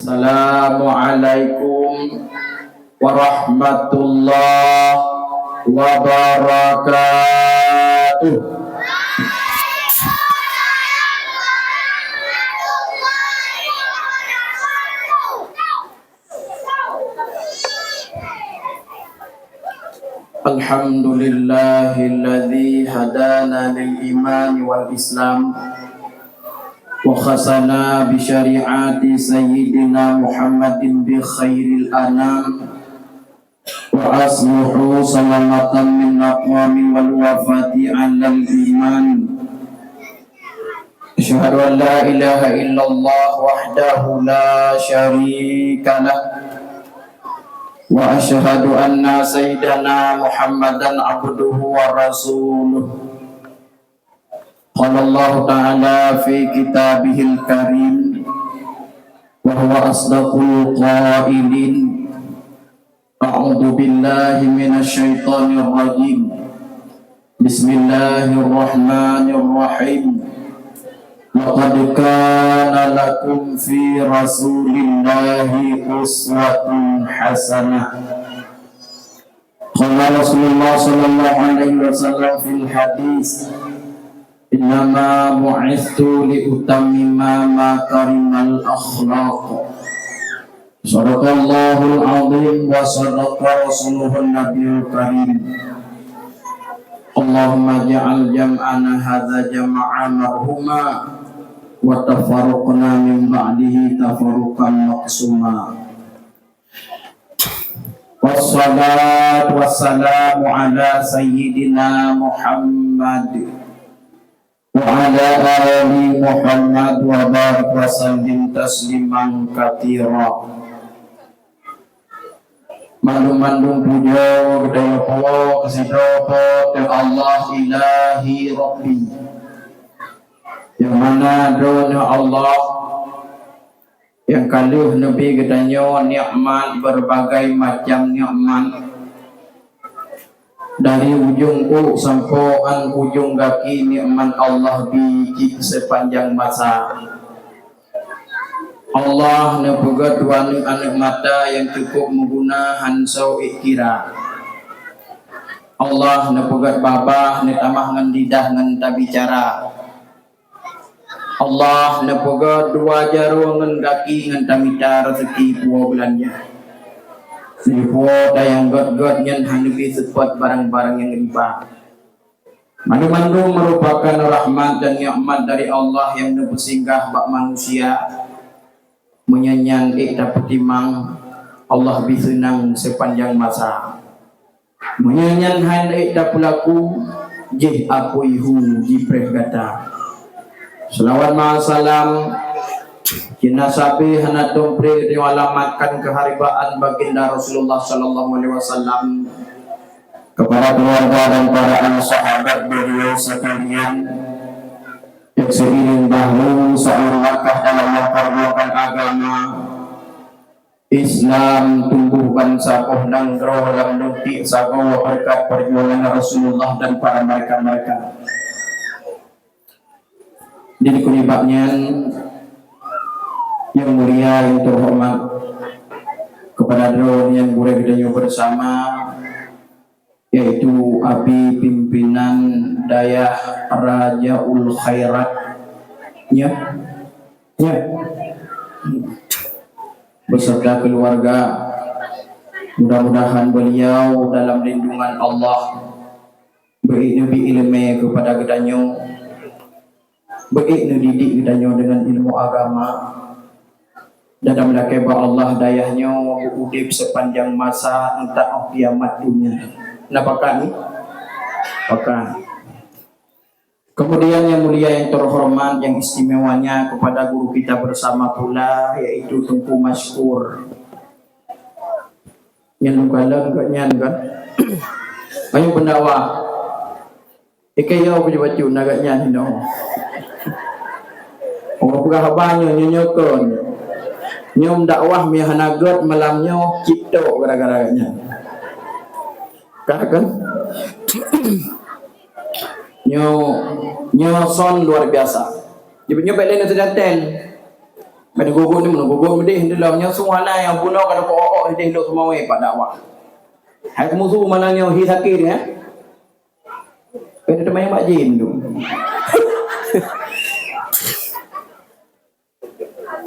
Assalamualaikum warahmatullahi wabarakatuh. Alhamdulillahilladzi hadana lil iman wal islam wa khasana bi syari'ati sayyidina Muhammadin bi khairil anam wa asluhu salamatan min aqwami wal wafati alal iman. Asyhadu an la ilaha illallah wahdahu la syarika lah wa asyhadu anna sayyidana Muhammadan abduhu wa rasuluh. Qala Allah ta'ala fi kitabihil karim wa huwa asdaqul qailin. A'udzu billahi minasy syaithanir rajim. Bismillahirrahmanirrahim. Laqad kana lakum fi rasulillahi uswatun hasanah. Qala Rasulullah sallallahu alaihi wasallam fil hadis, innama bu'ithu li utammima makarimal akhlaq. Sadaqallahul azim wa sadaqa rasuluhun nabiyul karim. Allahumma ja'al jam'ana hadza jam'an marhuma wa tafarruqna min ba'dihi tafarruqan maqsuma. Wassalatu wassalamu ala sayyidina Muhammad wa ala ali Muhammad wa barik wa sallim tasliman katsira. Mandung-mandung puja kedaya Allah kesidopo ke Allah ilahi rabbi, yang mana doanya Allah yang kaluh nabi gedanya nikmat, berbagai macam nikmat, dari ujung ku sampai ujung kaki nikmat Allah biji sepanjang masa. Allah nepugat dua anak mata yang cukup menggunakan sau ikira. Allah nepugat babah netamah ngan lidah ngan tabicara. Allah nepugat dua jaru ngan kaki ngan tamita rezeki puwa belanja. Di puwa dayang god-god nyan hanubi sepot barang-barang yang riba. Mandu-mandu merupakan rahmat dan nikmat dari Allah yang nepu singgah bak manusia. Menyanyian dapat timang Allah bisenang sepanjang masa. Menyanyian hain dapat laku jih aku ihu jipreh kata. Selawat ma'asalam kina sabi hana dompre diwalamatkan keharibaan baginda Rasulullah sallallahu alaihi wasallam kepada keluarga dan para sahabat beliau sekalian. Yang seiring bahu seorang langkah dalam memperjuangkan agama Islam, tumbuh bangsa dan roh dalam nutik sago berkat perjuangan Rasulullah dan para mereka-mereka. Jadi kunibaknya yang mulia yang terhormat kepada drone yang boleh kita bersama, yaitu Abi Pimpinan Dayah Rajaul Khairat ya beserta keluarga. Mudah-mudahan beliau dalam lindungan Allah, beri nabi ilmu kepada kedanyo, beri didik kedanyo dengan ilmu agama, dan dalam keba Allah dayahnya udip sepanjang masa entah kiamat dunia. Nampakkan apakah? Kemudian yang mulia yang terhormat yang istimewanya kepada guru kita bersama pula, yaitu Tengku Maskur. Yang luka-luka kan? Ayo pendakwah. Ikayau punya baju nagaknya no. Orang pegah banyak nyonyokon. Nyom dakwah mihanagot malamnya cipto gara-garanya. Kan? Nyo son luar biasa. Dia punya balik na sedanten. Bani gogo ni mana gogo medih dalamnya suana yang puno kada ko oo hedeh lo semua we pada awak. Hai musuh mananya hi sakit ya. Pada teman yang mak jin tu.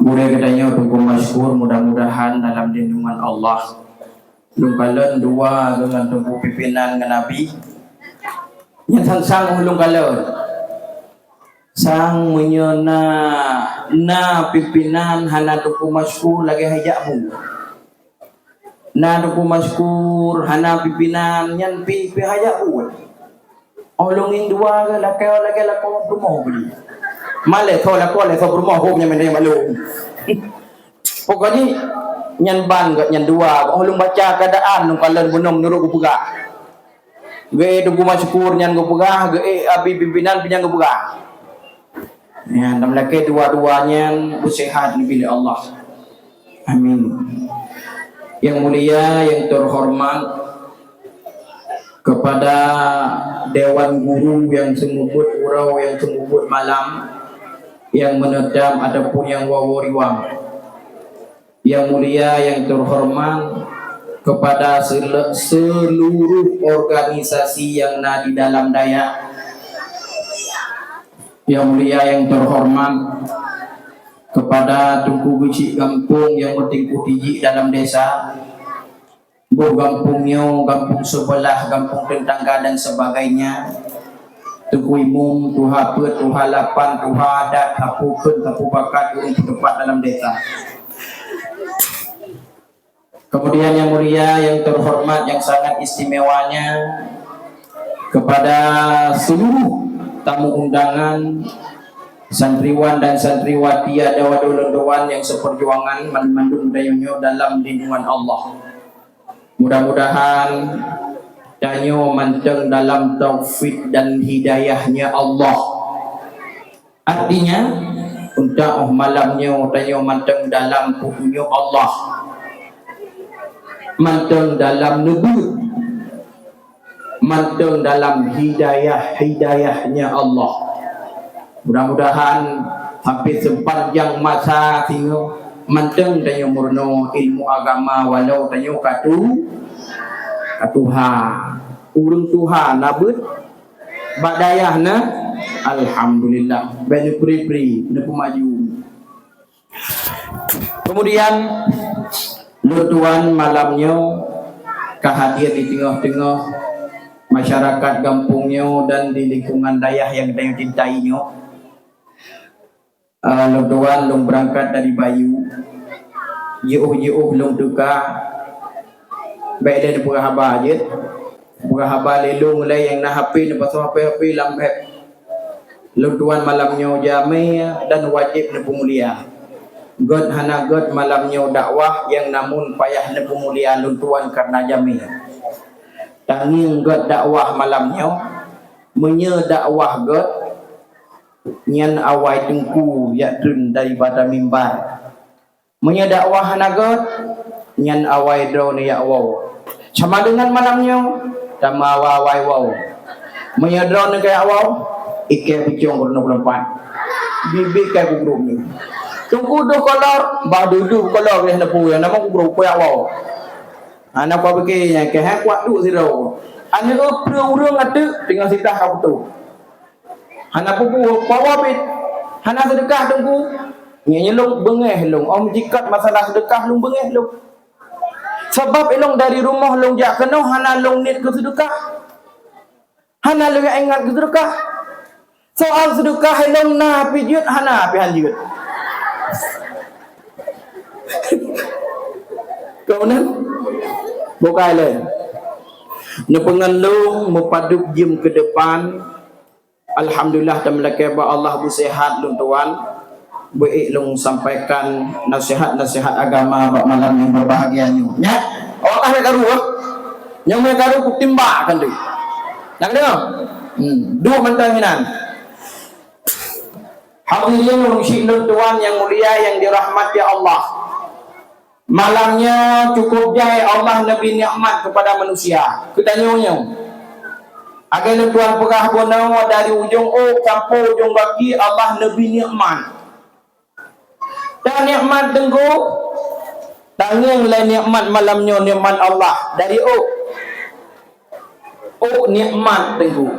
Boleh katanya tunggu masyhur mudah-mudahan dalam lindungan Allah. Lungkalan dua dengan tunggu pimpinan dengan Nabi. Yang sang ulung kalan. Sang menyona na pimpinan hana tunggu masyhur lagi hajakmu. Na tunggu masyhur hana pimpinan yang pi hajakmu. Olongin dua ke laki rumah beli. Malai kau rumah home yang mana malu. Pokoknya nyan ban gak nyan dua. Olong baca keadaan nung kalian bunong nuruk ku pegah. Ge tunggu masyukur nyan ku pegah, ge abi pimpinan pinyang ku pegah. Ya, dalam laki dua-duanya bersehat di bilik Allah. Amin. Yang mulia, yang terhormat kepada Dewan Guru yang semubut urau, yang semubut malam, yang menedam ataupun yang waworiwang. Yang mulia, yang terhormat kepada seluruh organisasi yang ada di dalam Dayak. Yang mulia, yang terhormat kepada Tunku Bicik Kampung yang bertingku tinggi dalam desa. Kampungnya, kampung sebelah, kampung tetangga dan sebagainya. Tunku Imum, Tuha Pet, Tuha Lapan, Tuha Adat, Tapu Ken, Tapu Bakat, Urung Penepat dalam desa. Kemudian yang mulia, yang terhormat, yang sangat istimewanya kepada seluruh tamu undangan, santriwan dan santriwati ada wadon-wadon yang seperjuangan mandung dayunyo dalam lindungan Allah. Mudah-mudahan danyo manteng dalam taufik dan hidayahnya Allah. Artinya untuk malamnya danyo manteng dalam punya Allah, manteng dalam nebut, manteng dalam hidayahnya Allah. Mudah-mudahan hampir sepanjang masa tinggal manteng danyo murno ilmu agama walau danyo katuha urung tuha nabut badayahna alhamdulillah bani pri-pri nepu maju. Kemudian lutuan malamnya kehadir di tengah-tengah masyarakat kampungnya dan di lingkungan Dayak yang kita cintainya. Lutuan long berangkat dari Bayu, jauh-jauh long duka, baik dari Purahaba aja, Purahaba lelung mulai yang nak HP, lepas tu HP lambat. Lutuan malamnya jamai dan wajib nepu mulia. God hana God malamnya dakwah yang namun payah nepu mulia lutuan karena jamai. Tanging God dakwah malamnya, menyedakwah God nyan awai tengku yakdun daripada mimbar. Menyedakwah nagot nyan awai drone ya wow. Sama dengan malamnya sama awai wow. Menyedron kayak wow ikan pucung berno pelompat. Bibi kayak gugrum ni. Tunggu do kolor badudu kolor leh nepu yang nama gugrum kayak wow. Anak apa begini kayak kuat tu siro. Ane urung ada tinggal sitah kau tu. Hana pupu pawapit, hana sedekah tunggu. Nyelong bengeh long. Om jikat masalah sedekah long bengeh long. Sebab elong dari rumah long jak kena hana long net ke sedekah. Hana long ingat ke sedekah. Soal sedekah elong na pijut hana pihan jut. Kemudian bukai lain. Nepengalung mepaduk jim ke depan. Alhamdulillah dan melaka Allah bersehat lung tuan. Baik lung sampaikan nasihat-nasihat agama pada malam yang berbahagia ni. Ya. Allah nak karu ah. Yang nak karu ku timbakan tu. Nak dengar? Dua mantanginan. Hadirin lung syilun tuan yang mulia yang dirahmati Allah. Malamnya cukup jai Allah Nabi nikmat kepada manusia. Ketanyanya. Agar tuan pegah bonau dari ujung sampai ujung kaki Allah Nabi nikmat. Dan nikmat tengku tanganlah nikmat malamnya nikmat Allah dari nikmat tengku.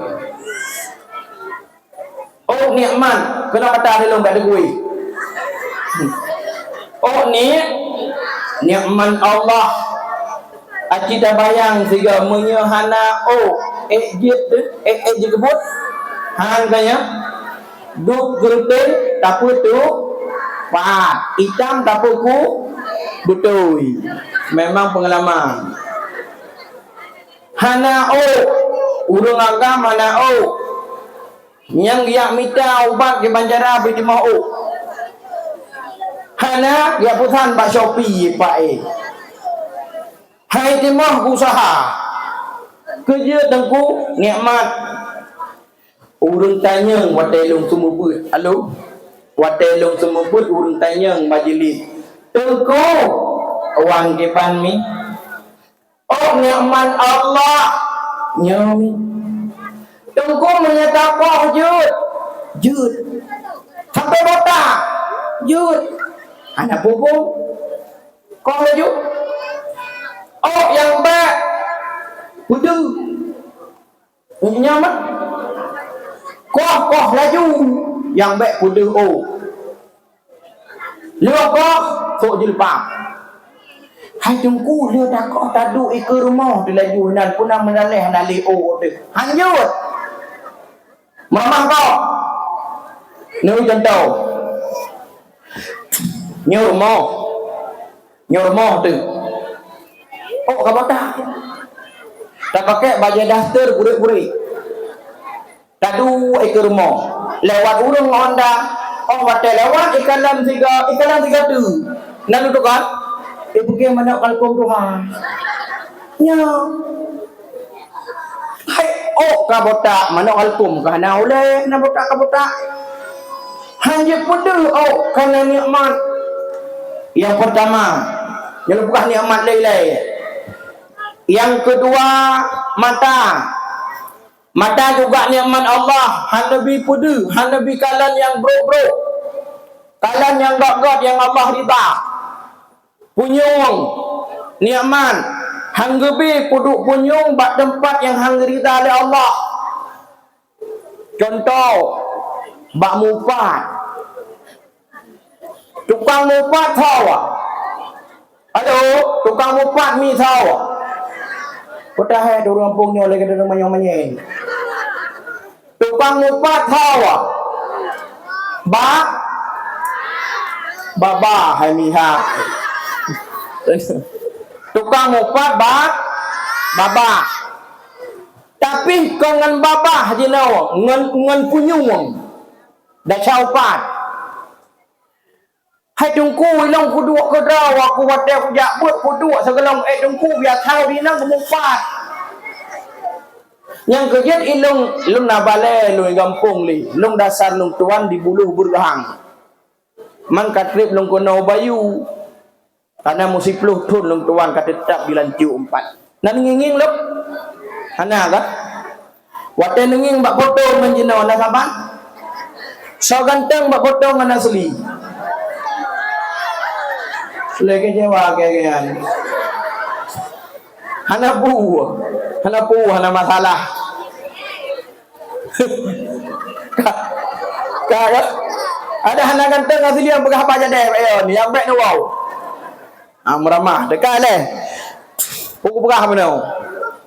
Nikmat kena kata dalam tak ada kuih. Nikmat Allah. Kita bayang sehingga menyehana je kebut hang kaya duk geruteng tapu tu pat hitam tapu ku betul. Memang pengalaman hana urang agama hana yang dia minta ubat ke Banjara bagi mau hana dia putan Pak Shopee Pak hai timah usaha kerja tengku nikmat urang tanya watelung semubut halo watelung semubut urang tanya majlis tengku awang kepan mi nikmat Allah nyomi tengku menyatakan jud sampai botak jud anak pupung kau laju yang baik pudu nyamat koh laju yang baik pudu lua koh sok jilbab hai tungku dia tak koh tadu ke rumah dia laju nan punang menalih nali tu hanjut mamah kau nu contoh rumah tu kabata tak pakai baju daster kurik-kurik tadu ke rumah lewat urung Honda watai lewat ikalan tiga tu nak duduk kan pergi mana kalkom Tuhan nya hai kabata mana kalkom kahana oleh nak botak kabata hanya pudu karena nikmat yang pertama yang bukan nikmat lain. Yang kedua mata juga nikmat Allah. Hanabi pudu, hanabi kalan yang bro, kalan yang gak yang Allah riba. Punyung nikmat, hanggebi pudu punyung bak tempat yang hang rida oleh Allah. Contoh bak mupat, tukang mupat tahu. Halo, tukang mupat mi tahu. Kota hai dorang pungnya lagi dorang manyong-manyen. Tukang mupat tahu. Baba hai miha. Tukang mupat baba. Tapi kau ngan baba je nawa, ngan punyung. Dah caupat. Hai tungku ilong kuduk kedraw aku wadah aku jakbut kuduk segelong tungku biar tahu dinang kemumpat yang kejut ilong na balai lu gampung li long dasar long tuan di buluh bergahang man katrip long kono bayu karena musi peluh tun long tuan katetap bilan ciu 4 nan nginging lep hana kan wadah nginging bak potong menjina wana saban so ganteng bak potong mana seli lagi jawa kayak hana hana masalah kaya ada hana ganteng asli yang pegah apa aja deh ni yang baik nu wow meramah dekat leh pukul pegah apa nu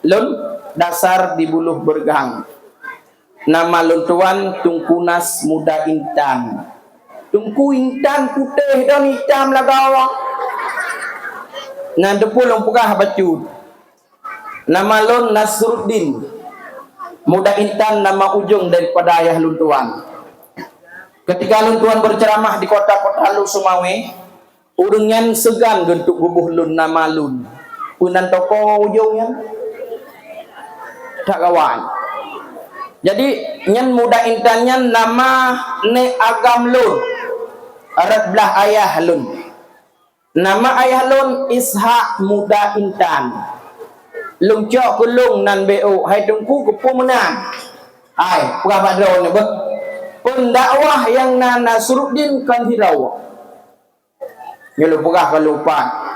lun dasar di buluh bergang nama lun tuan tungkunas muda intan tungku intan putih dan hitam lagawa nan depulung pugah bacut nama lon Nasruddin muda intan nama ujung daripada ayah lun tuan. Ketika lun tuan berceramah di kota-kota lu Sumawe urungan segan gentuk bubuh lun nama lun punan toko ujungnya tak kawan jadi nyen muda intannya nama ne agam lun arat belah ayah lun. Nama ayah lun Ishak muda intan. Lung cok kulung nan beo hai tungku kepung menan. Ai berapa drone be. Pendakwah yang Nasruddin kan hirau. Nyelupugah kelupa.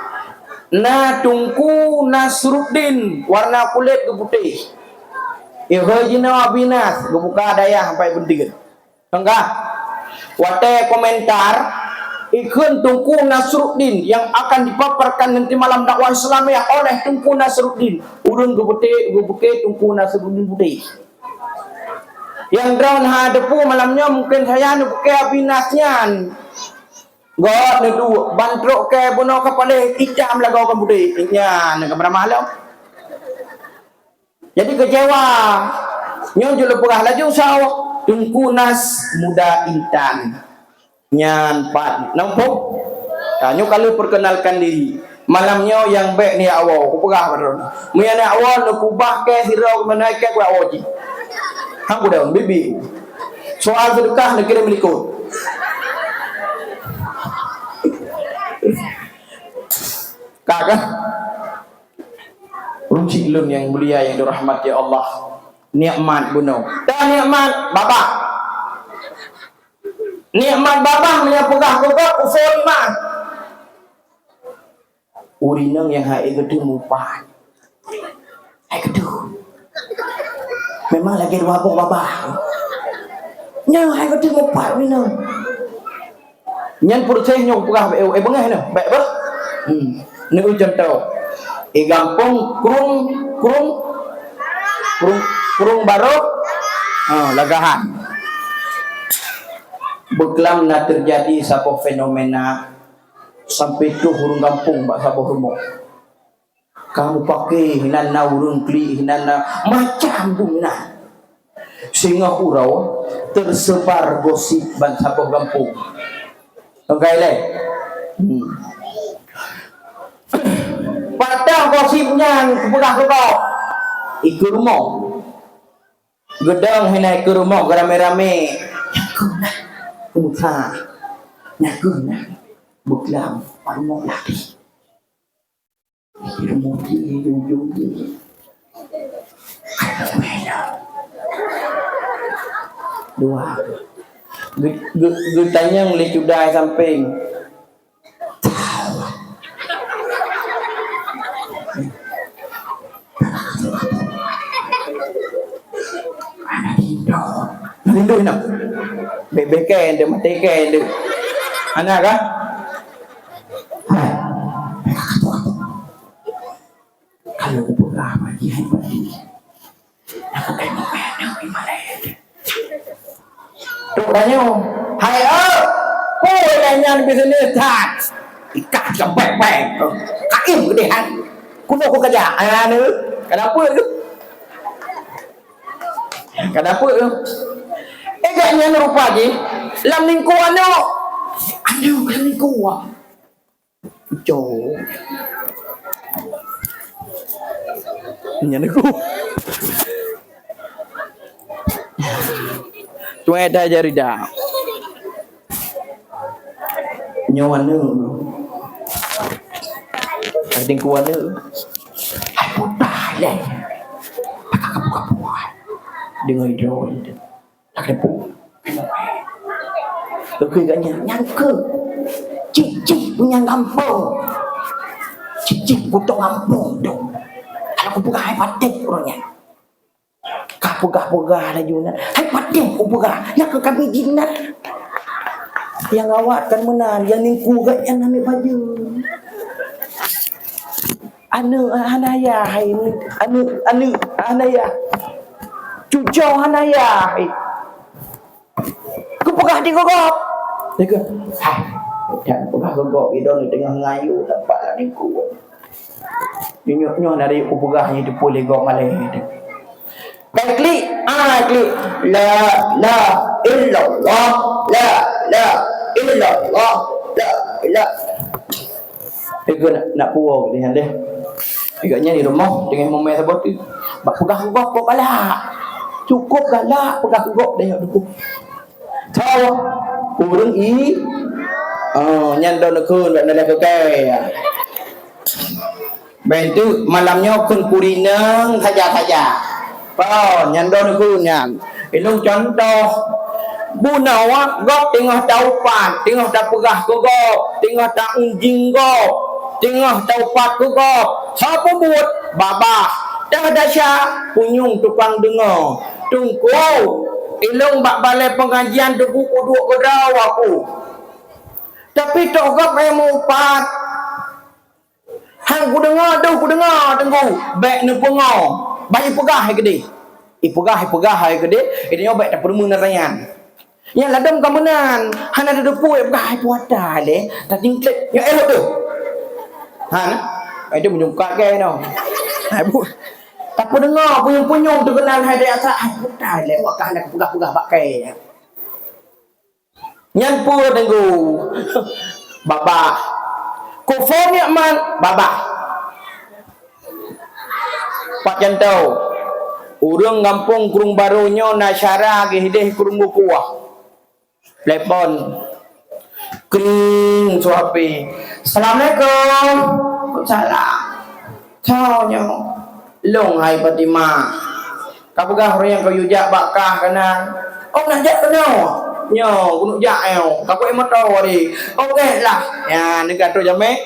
Na Tunku Nasruddin warna kulit ke putih. Ihajina Abinas kebuka daya sampai penting. Enggak. Wate komentar ikun Tunku Nasruddin yang akan dipaparkan nanti malam dakwah Islamiyah oleh Tunku Nasruddin. Urun gebuke Tunku Nasruddin putih. Yang drone hadepu malamnya mungkin saya nubuke Abinasnya. God nedu bantrok ke bono kepala ijam lagau kan budi nya nak malam. Jadi kecewa. Nyo julu pegah laju saw Tunku Nas Muda Intan. Nyan pat nampuk. Kanyo kalau perkenalkan diri. Malamnya yang baik ni awal ku pegah baron. Mun nak awal nak kubah ke sira menaik ke ku awal ji. Hang budak bibi. Soal sedekah nak kira berikut. Kakak Runcik lun yang mulia yang dirahmati Allah. Nikmat bunuh. Dan nikmat bapak. Nikmat bapak punya pegah-pegah usul iman. Urinang yang hai gede mupat. Hai gede. Memang lagi dua bapak. Nya hai gede mupat urinang. Nyan proses nyok pegah bengah ni. Baik bah. Ni contoh. Gampung kurung barok. Lagahan. Beklam na terjadi satu fenomena sampai tu hurung kampung bak sabo rumah. Kamu pakai hinana urun kli hinana macam bunga. Sehingga urau tersebar gosip ban sabo kampung. Engkai le. Padahal gosipnya kepegah-pegah ikut rumah gedang hendak ikut rumah rame-rame nyakunah umutha nyakunah buklam parmo lagi rumah di ujung dua getanya ngeli cudai samping Rindu nak bebeken dia matikan dia anak kan kalau berapa lagi nak pakai mana gimana tu tanya hai kau yang bisnis tak ikat jambek-bek kaim gedehan kuno ku kerja ni kenapa tu kenapa tu agaknya rupa je lam ningku anak lam ningku jauh nya aku tuai dah jari dah nyawa ni ada kuat ni aku dah leh buka dengan drone tak ada pun keganya nyangka cicik punya kampung cicik putuk kampung tu kalau aku pegah hai patik orangnya kah pegah-pegah dah juna hai patik aku pegah nak ke kami jinak yang awak kan menar yang ningku kat yang ambil baju Hanaya hai Hanaya cucau Hanaya hai ku pegah di gogok dia ke hai dan pegah gogok itu ni tengah ngayu tempat ni ku nyok dari ku pegahnya tu boleh gok malai dia klik klik la illallah la illallah la ilah dia nak puas dengan dia agaknya di rumah dengan momen sebab tu bak pegah-pegah kok galak cukup galak pegah-pegah dia tu tahu urang nyan don keun nak nak ke ben tu malamnya kun kurinang saja nyan don keun nyan ilung contoh Bunawa gop tengah taupat, tengah tak pegah ke gop, tengah tak unjing gop, tengah taupat ke gop. Siapa buat? Babah. Dah dasya punyung tukang dengar. Tungku ilung bak balai pengajian tu buku duk kedau aku. Tapi tok gop yang mau upat. Hang ku dengar tu, ku dengar tunggu. Baik ni pengau. Baik pegah hai gede. Pegah hai gede. Ini baik tak perlu nerayan. Yang ladam kamenan, han ada depu yang bergai puata le, tak tingklet yang elok tu. Han, itu menyungkat ke no. Hai bu. Tak apa dengar punyung-punyung tu kenal hai dia asal hai puata le, wakah nak pegah-pegah pakai. Nyan pu tenggu. Baba. Kufur nikmat baba. Pak jantau. Urang kampung kurung barunya nasyara ge hideh kurung kuah. Telepon kering suapi. Assalamualaikum. Salam. Taunya long hai Fatimah. Kapugah orang yang kau yujak bakah kanan. Oh nak jak kena. Nyo gunuk jak eo. Kapu emot tahu hari. Okey lah. Ya negara tu jame.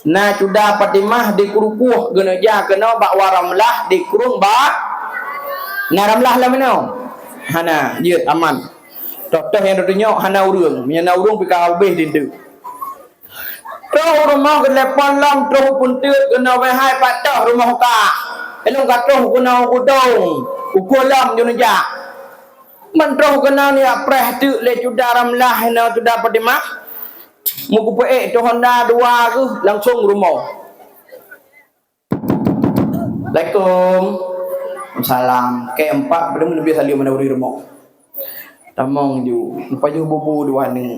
Na sudah Fatimah di kurukuh gena jak kena bak waramlah di kurung bak. Na ramlah lah mana? Hana, dia aman. Doktor yang tunjuk hana urang, menyana urang pika habis dindu. Terus rumah ke lepon lam terus pun tut kena wei hai patah rumah ka. Elong katoh kena udong, ukulam jo neja. Man terus kena ni apreh tu le juda ramlah hana juda Fatimah. Muku pe tu Honda 2 ke langsung rumah. Assalamualaikum. Salam. Ke-4 belum lebih salim mana uri rumah. Tamong ju, lupa ju bubu dua ni.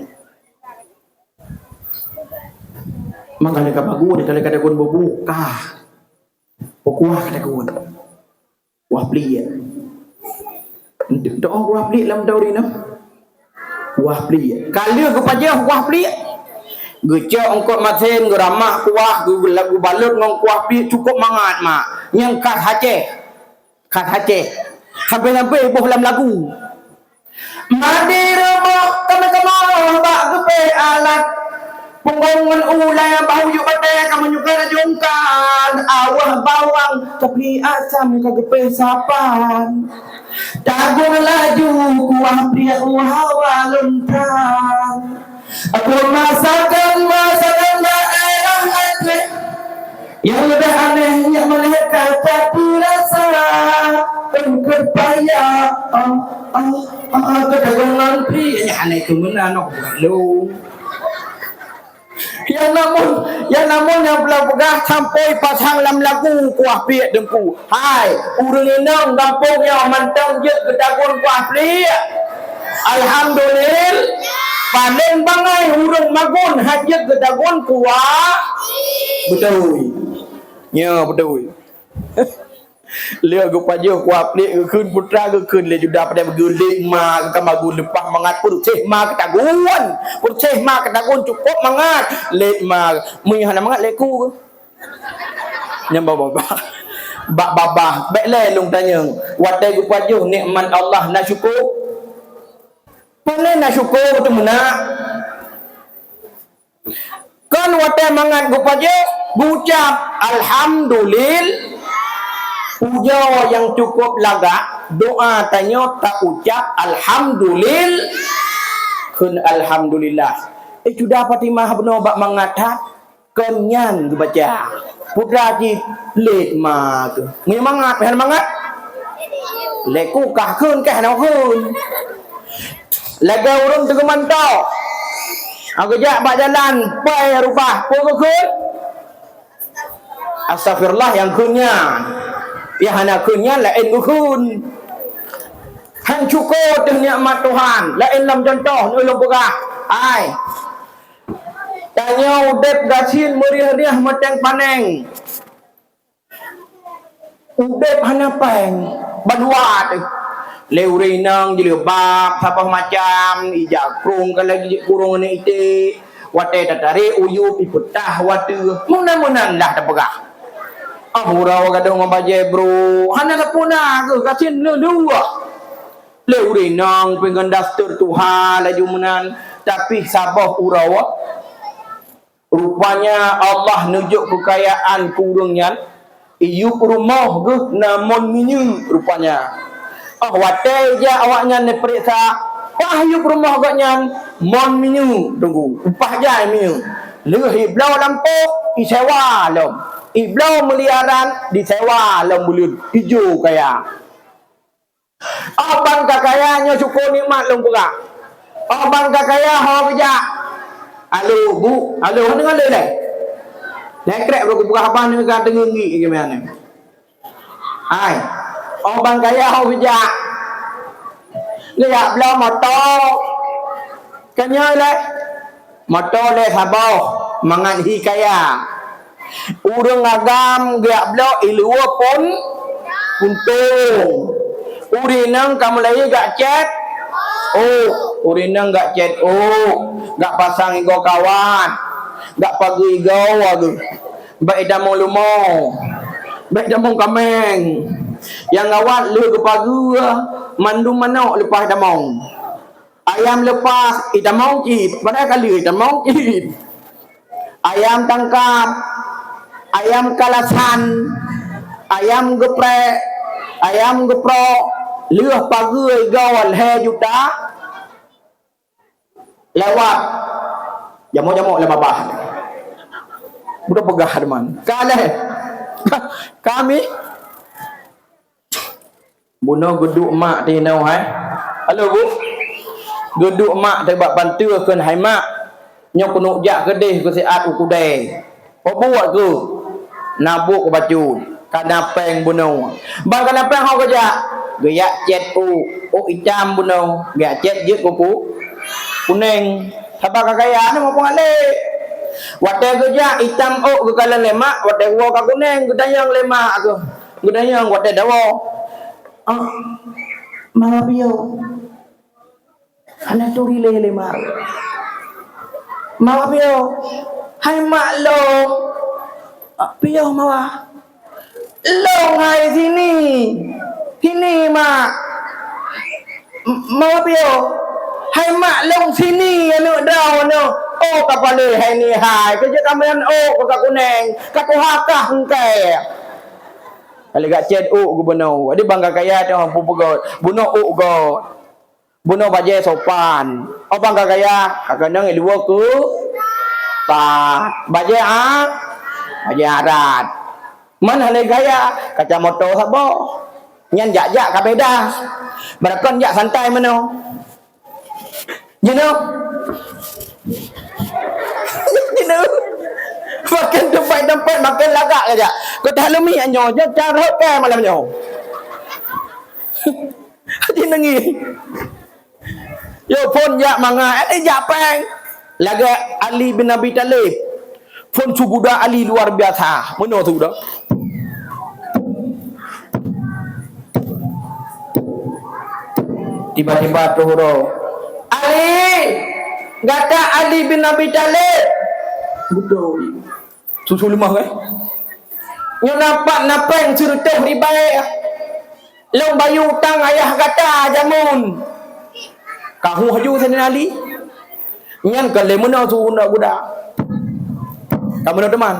Mangkali kapagu, dikali kada kun bubu kah. Pokua kada kun. Wah pli ya. Doa wah pli lam dauri nam. Wah pli ya. Kali aku paja wah pli. Gecok engkau masin geramah kuah gu lagu balut ngong kuah pli cukup mangat mak. Yang kat Aceh. Kat Aceh. Sampai-sampai boh lam lagu. Madi remuk kama-kama bak gepe alat punggungan ulai bau yuk badai kamu nyukai jungkan awah bawang tapi asam ke gepe sapan tagung laju kuah pria uhawa luntang aku masakan daerah Aceh yang lebih anehnya melihat kata rasa engkau payah kedagangan pri aneh kemana nak lu yang namun yang belah pegah sampai pasang lam lagu kuah piak dengku hai urang enang kampungnya mantang je kedagun kuah piak alhamdulillah panen bangai urang magun hajat kedagun kuah betul ya betul. Lia go pajo kuap le keun putra go keun le juda pada bergulik ma ka magu lepah mangat purceh ma ketagun cukup mangat le ma mui hana mangat leku nyam baba baba bek le lung tanyang watai go pajo nikmat Allah na syukur pole na syukur tu mena kan watai mangat go pajo ucap alhamdulillah. Puja yang cukup laga, doa tanya tak ucap alhamdulillah. Kun alhamdulillah. Sudah Fatimah benar bak mengatakan kenyan baca. Putra ji let ma ke. Ngi mangat han mangat. Leku kah kun kah nau kun. Laga urang teu mantau. Aku jak bak jalan pai rubah po kun. Astagfirullah yang kunnya. Ya hana kunnya lain gukun. Han cukup dengan nikmat Tuhan. Lain lam contoh nulung pegah. Ai. Tanya udep gasin meriah-riah matang paneng. Udep hana peng. Banuat. Leuri nang jeli bab apa macam ijak krung kan lagi kurung ni ite. Wate tatari uyu piputah watu. Munan-munan dah pegah. Ahura wa kadang membaje bro hana kapuna ke kasin lu Le urinang pengen daftar Tuhan laju menan tapi sabah urawa. Rupanya Allah nunjuk kekayaan kurungnya. Iyu rumah ke namun minyu rupanya. Watai je awaknya ni periksa. Wah iyu rumah agaknya mon minyu tunggu. Upah je minyu. Leh iblau lampuk disewa lom. Iblau meliaran disewa lom bulut hijau kaya. Abang kakayanya syukur nikmat lom pula. Abang kakaya ho kerja. Halo bu, halo dengan le. Nekrek bro buka abang ni kan tengi gimana. Hai. Abang kaya ho kerja. Dia belum motor. Kanya le. Motor le sabah mangan hi kaya. Urang agam dia belum ilua pun puntung. Urinang kamu lagi gak chat. Oh, urinang gak chat. Oh, gak pasang igo kawan. Gak pagi igo aduh. Baik dah mau lumo. Baik dah mau kameng. Yang awat lu ke pagi mandu manok lepas dah mau. Ayam lepas ida mau cip. Pada kali ida mau cip. Ayam tangkap. Ayam kalasan. Ayam geprek. Ayam geprok. Leh pagi gawal he juta. Lewat. Jamuk-jamuk le babah. Budak pegah teman. Kale. Kami buno geduk mak tinau hai. Halo bu. Geduk mak tebak bantu keun hai mak. Nyok kunuk jak gedeh ku siat ukudai. Buat ke? Nabuk ke baju. Kanapeng buno. Bang kanapeng hau kerja. Gaya cet u hitam buno. Gaya cet je kuku. Kuning. Sabar kakaya ni mau pengale. Watai kerja hitam ke kalan lemak. Watai gua ka kuning. Gedayang lemak ke. Gedayang watai dawa. Mama piyo. Anak tu rile lemak. Mama piyo. Hai mak long. Piyo mawa. Long hai sini. Sini mak. Mama piyo. Hai mak long sini anu dah anu. Oh kapale hai ni hai. Kerja kamian oh ka kuning. Ka tuhakah engkai. Kali gak chat gubernur. Adi bangga kaya tu hang pupugot. Buno god. Buno baje sopan. Oh bangga kaya kadang ilua ku. Ta baje baje arat. Mana le gaya kaca motor sabo. Nyan jak-jak ka beda. Berakon jak santai mano. You know? Makan tempat-tempat makan lagak aja. Kau dah lumi anyo je cara ke malam nyo. Haji nengi. Yo pun jak manga jak peng. Laga Ali bin Abi Talib. Pun suguda Ali luar biasa. Mano suguda? Tiba-tiba tuhuro. Ali, kata Ali bin Abi Talib. Betul. Susu lemah kan? Nyo nampak suruh ribai. Long bayu tang ayah kata jamun. Kahu haju sana Ali. Nyan kale mana suruh nak budak. Kamu nak teman?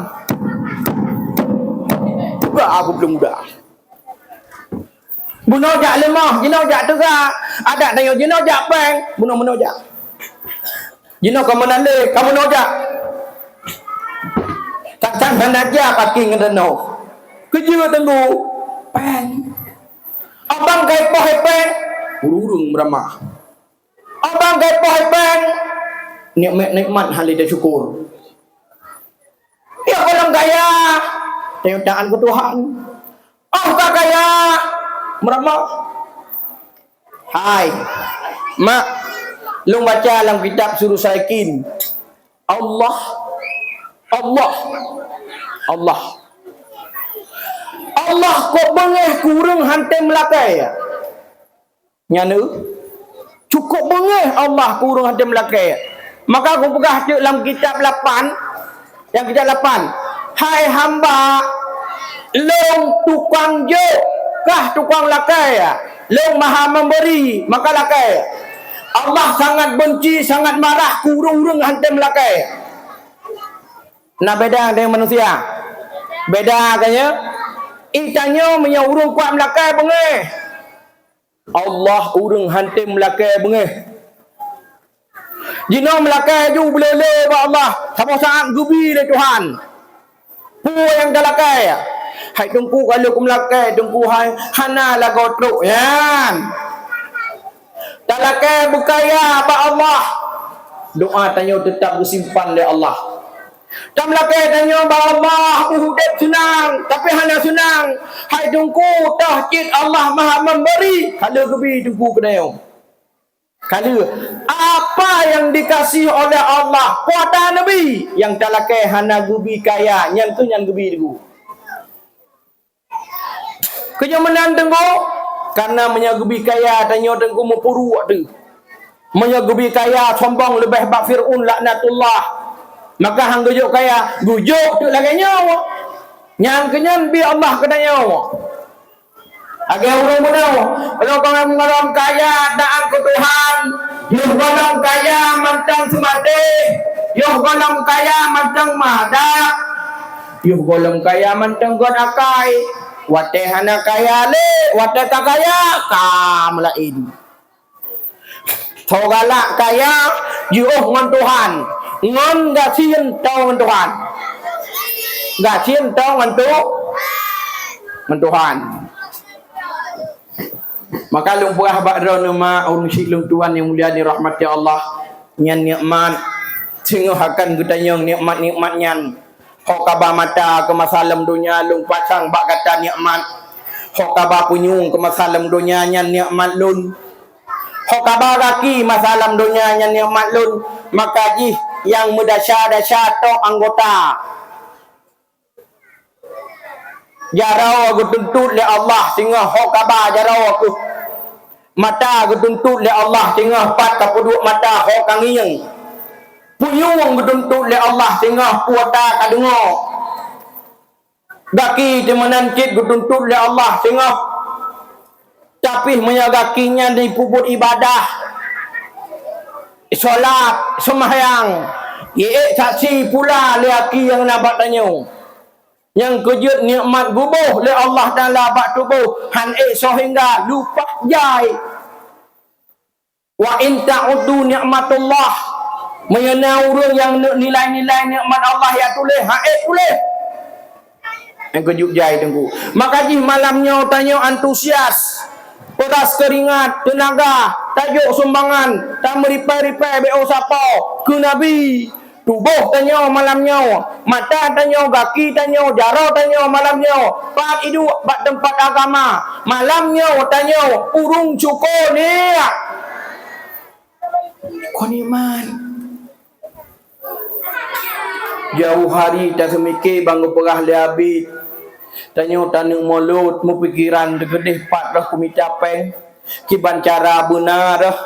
Aku belum muda. Buno jak lemah, jino jak tega. Ada tanya jino jak peng, buno jak. Jino kamu nande, kamu nojak. Kacang hanaja kaki ngedeno. Kerja tunggu peng. Abang kai poh peng, urung beramah. Abang kai poh peng, nikmat halida syukur. Ya orang kaya, tengok ke Tuhan. Oh tak kaya, meramah. Hai, mak, lu baca dalam kitab suruh saikin. Allah kok bengeh kurung hantai melakai. Nyanu, cukup bengeh Allah kurung hantai melakai. Maka aku pegah dalam kitab 8. Yang kita 8. Hai hamba long tukang jo adakah tukang lakai long maha memberi maka lakai. Allah sangat benci, sangat marah kurung-urung hantam lakai. Nah beda dengan manusia. Beda kayaknya. Itanya punya urung kuat melakai bengeh. Allah urung hantam melakai bengeh. Jino melakai ju belele ba Allah. Sama saat gubi le Tuhan. Pu yang dalakai. Hai tungku kalau ku melakai tungku hai hana la gotruk yan. Dalakai bukaya ba Allah. Doa tanya tetap disimpan oleh Allah. Dan melakai tanya ba Allah hidup senang tapi hana senang. Hai tungku tahkid Allah Maha memberi. Kalau gubi tungku kedayo. Kalau apa yang dikasih oleh Allah kuasa Nabi yang talakai hana gubi kaya yang tu yang gubi dulu kenyamanan tengku karena menyagubi kaya tanya tengku mempuru tu menyagubi kaya sombong lebih bak Fir'un laknatullah maka hang gujuk kaya gujuk tu lagi nyawa yang kenyan bi Allah kena nyawa agak urung benar. Kalau kau mengaram kaya daan ke Tuhan, yuh golong kaya mantang semati, yuh golong kaya mantang mada, yuh golong kaya mantang god akai, wate hana kaya le, wate tak kaya kam lain. Thogalak kaya, yuh ngon Tuhan, ngon gasien tau ngon Tuhan, gasien tau ngon Tuhan. Maka lumpurah bakra nama orang syilung Tuhan yang mulia dirahmati Allah nyan nikmat sehingga akan gutanya nikmat-nikmat nyan hok kaba mata ke masalam dunia lung pasang bak kata nikmat hok kaba punyung ke masalam dunia nyan nikmat lun hok kaba kaki masalam dunia nyan nikmat lun maka ji yang mudasya-dasya to anggota jarau aku tuntut oleh Allah sehingga hok kaba jarau aku mata aku tuntut oleh Allah sehingga 42 mata hok kangiang punyung aku tuntut oleh Allah sehingga puata kadungo gaki temenan kit aku tuntut oleh Allah sehingga tapi menyagakinya di puput ibadah solat sembahyang ye saksi pula laki yang nabat tanya yang kejut nikmat gubuh oleh Allah Taala bak tubuh han sehingga lupa jai wa in ta'uddu nikmatullah mengenai orang yang nilai-nilai nikmat Allah ya tulis ha tulis yang kejut jai tengku maka ji malamnya tanya antusias peras keringat tenaga tajuk sumbangan tak meripai-ripai BO sapa ke Nabi tubuh tanya malamnya, mata tanya, kaki tanya, jara tanya malamnya, pat hidup bat tempat agama, malamnya tanya, urung cukur ni. Koniman. Jauh hari tak semikir bangun perah liabit. Tanya tanuk mulut, mu pikiran tegedih pat dah kumicapeng. Kiban cara benar dah.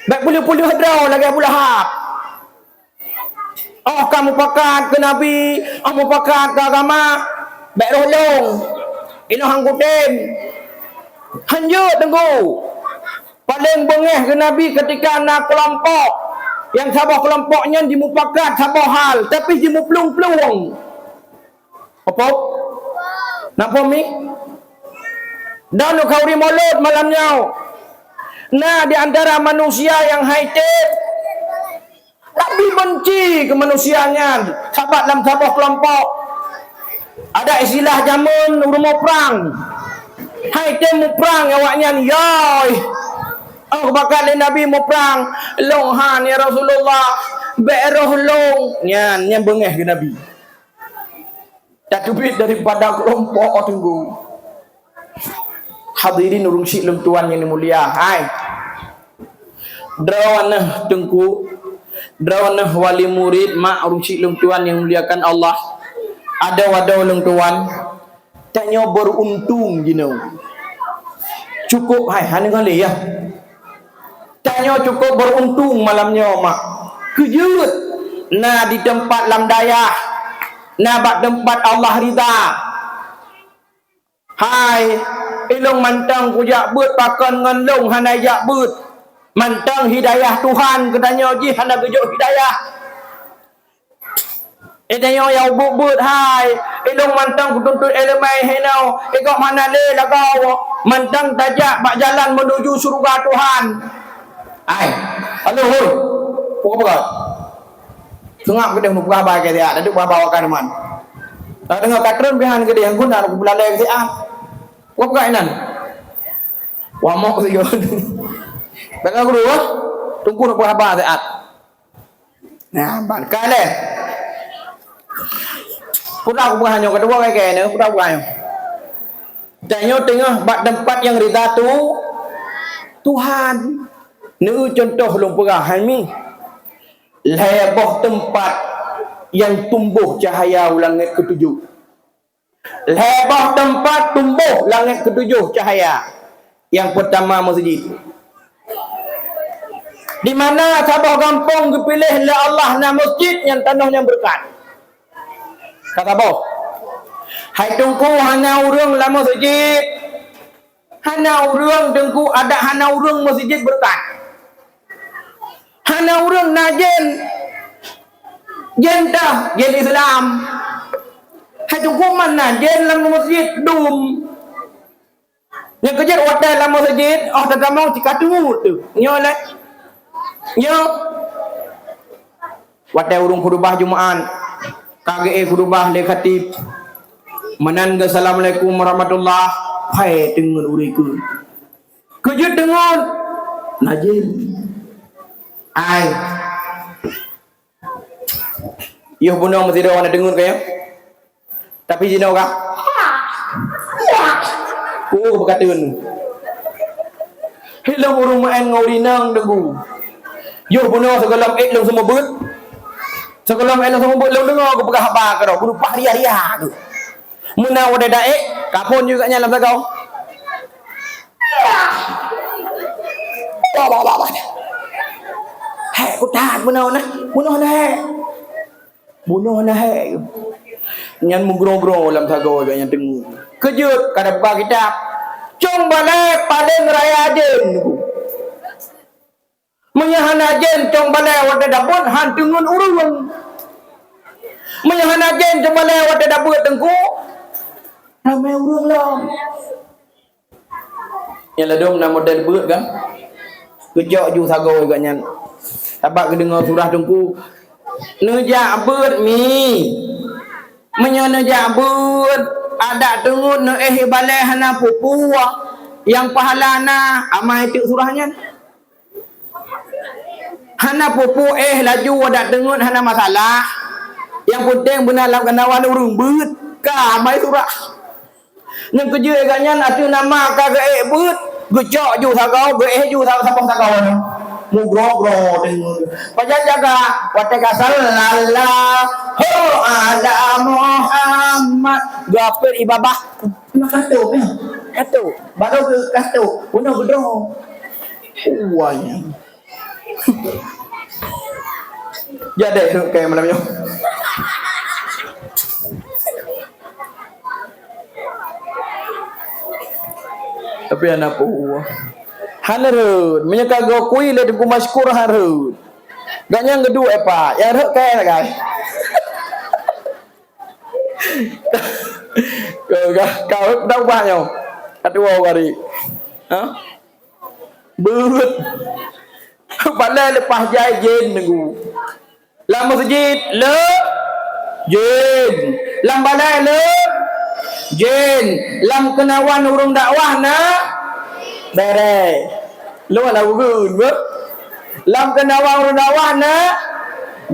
Baik puluh-puluh dah lagi bulahap. Oh kamu pakat ke Nabi, kamu pakat ke agama, baik rolong, ino hangkutin, hanjut tengku. Paling bengeh ke Nabi ketika nak kelompok, yang sabah kelompoknya dimupakat sabah hal, tapi dimuplung-plung. Apa? Napa mi? Dan kau rimolot malamnya. Nah di antara manusia yang high-tech tapi benci kemanusiaannya sahabat dalam sebuah kelompok ada istilah zaman rumah perang hai temu perang awaknya yoy oh bakal Nabi mau perang longhan ya Rasulullah beroh long nyan bengeh ke Nabi tak tubit daripada kelompok tunggu hadirin urung syilum Tuhan yang mulia hai drawanah tengku Drawanah wali murid mak rucik lung tuan yang muliakan Allah. Ada wadah lung tuan. Tanya beruntung gino. Cukup hai hanya kali ya. Tanya cukup beruntung malamnya mak. Kejut. Nah di tempat lam dayah. Nah bak tempat Allah rida. Hai, ilung mantang ku yak beut pakan ngan long hana yak beut. Mantang hidayah Tuhan katanya ji hana gejuk hidayah. Idayo ya beut hai, ilung mantang ku tuntut elemai henau, ikut mana le lagau. Mantang tajak bak jalan menuju surga Tuhan. Hai, halo hoi. Pukul apa? Tengah kita nak berapa ke dia? Ada berapa wakan man? Tak dengar katron behan ke dia guna aku belalai ke dia. Kau buka inan. Wamok sih yo. Tengah guru wah. Tunggu nak berapa saat. Nah, ban kale. Pura aku bukan kedua kayak ni, pura bukan. Tengok bak tempat yang rida tu Tuhan. Ni contoh lumpurah hami. Lebah tempat yang tumbuh cahaya langit ketujuh. Lebah tempat tumbuh langit ketujuh cahaya. Yang pertama masjid. Di mana Sabah kampung dipilih oleh Allah na masjid yang tanahnya berkat. Kata boh. Hai tungku hana urang la masjid. Hana urang tungku ada hana urang masjid berkat. Hana urang najen. Jen dah, jen Islam. Hai tungku mana jen la masjid dum. Yang kerja hotel la masjid, oh tak mau dikatu tu. Nyoleh. Nyo. Hotel urung khutbah Jumaat. KGE khutbah le khatib. Manan ke assalamualaikum warahmatullah. Hai dengar uriku. Kerja dengar najin. Ai. Yo bunuh mesti ada orang dengar kaya. Tapi jino kah? Ku berkataun. Hello urung main ngaurinang dengu. Yo bunuh segalam long semua beut. Segalam long semua beut long dengar aku pegah apa kau. Bunuh pahria-ria tu. Muna wada daek, kapon juga nya dalam sagau. Ba. Hei, utat bunuh nah. Bunuh nah hei. Nyan mugro-gro dalam sagau juga yang dengu. Kejut kada buka kitab. Cung balai paling raya jen. Menyahan ajen cung balai wada dapun han tengun urung. Menyahan ajen cung balai wada dapun tengku. Ramai urung lah. Yang ladum nak model beut kan? Kejok ju sagau juga nyan. Tabak kedengar surah tengku. Nejak beut mi. Menyanejak beut. Ada tengut na balai hana pupuah yang pahala na amai tu surahnya hana pupu laju ada tengut hana masalah yang penting benar lam kanawan urung beut ka amai surah yang kerja agaknya atu nama ka ge beut gecok ju sagau ge ju sabang sagau mugro-gro dengut pajak jaga wateka sallallahu ala Muhammad gapir ibabah nak katu baru ke katu puno gedro uanya jadi kayak malam yo tapi anak puah hanarud menyeka go kui le ku masykur harud gaknya ngedua apa yang rek kayak guys kau đâu bao nhiêu ăn uống vào đi hả bớt bạn lên lepas jai jen nunggu lam masjid le jen lam balai le jen lam kenawan urung dakwah na bere lu ala ugun ber lam kenawan urung dakwah na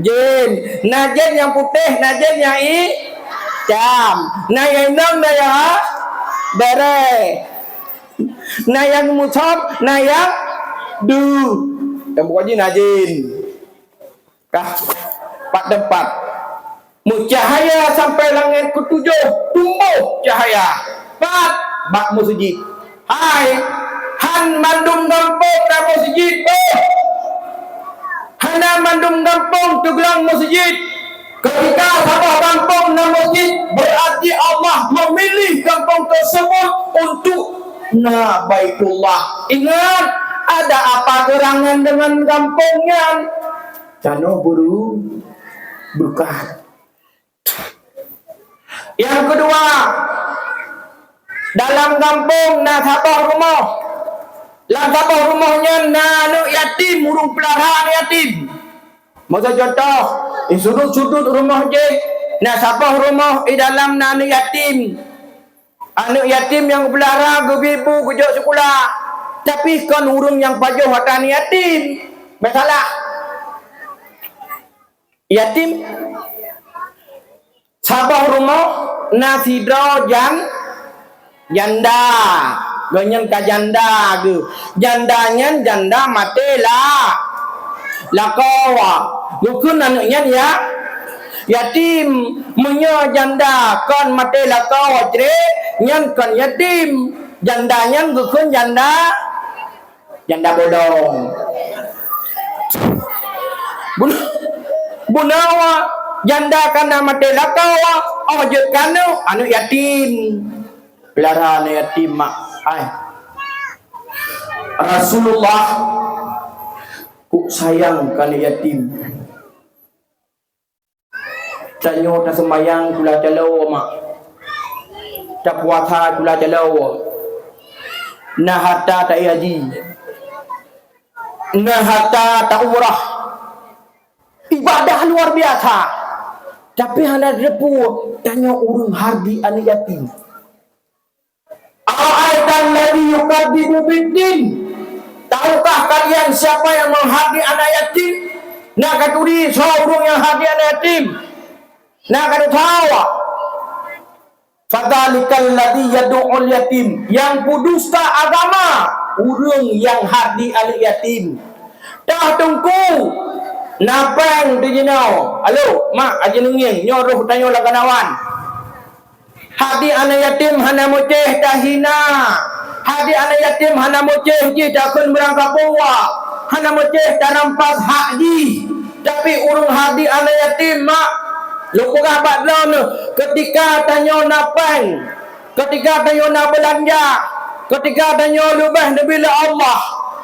jen najen yang putih najen yang cam na yang nang na ya bere na yang mutab na yang du yang bukannya najin kah empat tempat mucahaya sampai langit ketujuh tumbuh cahaya empat bak masjid hai han mandum gampung na masjid hana mandum gampung tugelang masjid. Ketika Sabah kampung dan masjid berarti Allah memilih di kampung tersebut untuk Baitullah. Ingat, ada apa gerangan dengan kampungnya? Cano buru berkah. Yang kedua, dalam kampung sabah rumah. Dalam sabah rumahnya anak yatim, urung peliharaan yatim. Masa contoh, di sudut-sudut rumah je, sabah rumah di dalam anak yatim. Anak yatim yang pelihara gebibu kejok sekolah. Tapi kan urung yang pajuh hatan yatim. Masalah. Yatim sabah rumah nasidro janda. Ganyan ka janda ge. Jandanya janda mati lah. Lakawa. Bukan anaknya ya. Yatim menyo janda kan mati lakawa cre. Nyan kan yatim. Jandanya bukan janda bodong. Bunawa janda kana mati lakawa. Ojek kanu anu yatim. Peliharaan yatim mak. Rasulullah ku sayang kali yatim. Tanyo ta sembayang kula jalo mak. Tak puasa kula jalo. Nah hatta tak haji. Nah hatta tak umrah. Ibadah luar biasa. Tapi hana depu tanya urung hardi anak yatim. Aitan ladzi yukadzibu biddin. Tahukah kalian siapa yang menghardi anak yatim? Nak katuri seorang yang hardi anak yatim. Nak kata tahu. Fadzalikal ladzi yad'ul yatim. Yang pudusta agama, urang yang hardi anak yatim. Dah tunggu. Napang di jenau. Halo, mak aja nunging nyuruh tanya laganawan. Hadi anak yatim hana moceh dah hina. Hadi anak yatim hana moceh je takun berangkat bawa. Hana moceh dah nampak hak ji. Tapi urung hadi anak yatim mak. Lupa abad lalu ketika tanya napang. Ketika tanya nak belanja. Ketika tanya lubah bila Allah.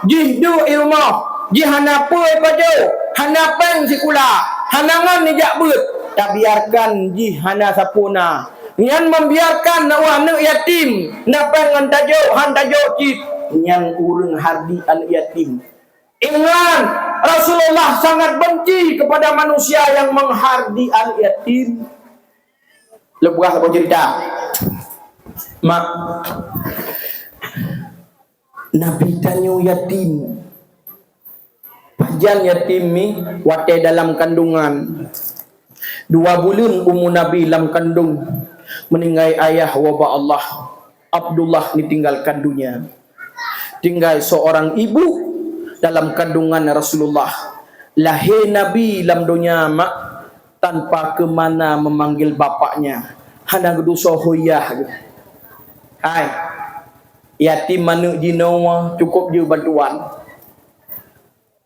Jihdu ilmu. Jihana pui baju. Hana peng sikula. Hanangan nijak but. Tak biarkan jihana sapuna. Yang membiarkan anak yatim nak pengen tajuk han tajuk cip yang urang hardi anak yatim. Ingat, Rasulullah sangat benci kepada manusia yang menghardi anak yatim. Lepas apa cerita? Mak Nabi tanya yatim. Pajan yatim ni wate dalam kandungan. 2 bulan umur Nabi dalam kandung. Meninggal ayah wabah Allah. Abdullah ditinggalkan dunia. Tinggal seorang ibu dalam kandungan Rasulullah. Lahir Nabi dalam dunia mak tanpa kemana memanggil bapaknya. Hanya geduso hoyah. Hai. Yatim manuk jinawa cukup je bantuan.